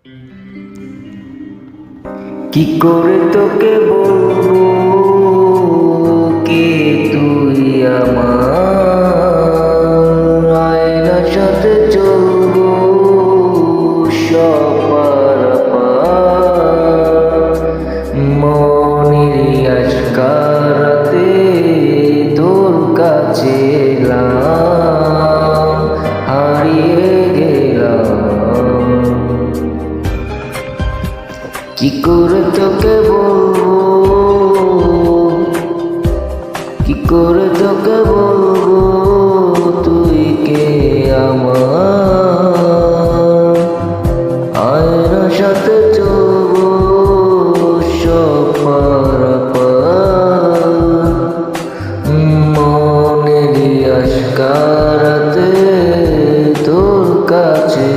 কি করে তোকে বলবো কে তুই আমার, আয়নার সাথে চলবো সবার মনের আজকারাতে তোর কাছে এলাম, হারিয়ে গেলাম। কি করে তোকে বলবো, কি করে তোকে বলবো তুই কে আমার, আয়নার সাথে চলবো সবার মনের আজকারাতে তোর কাছে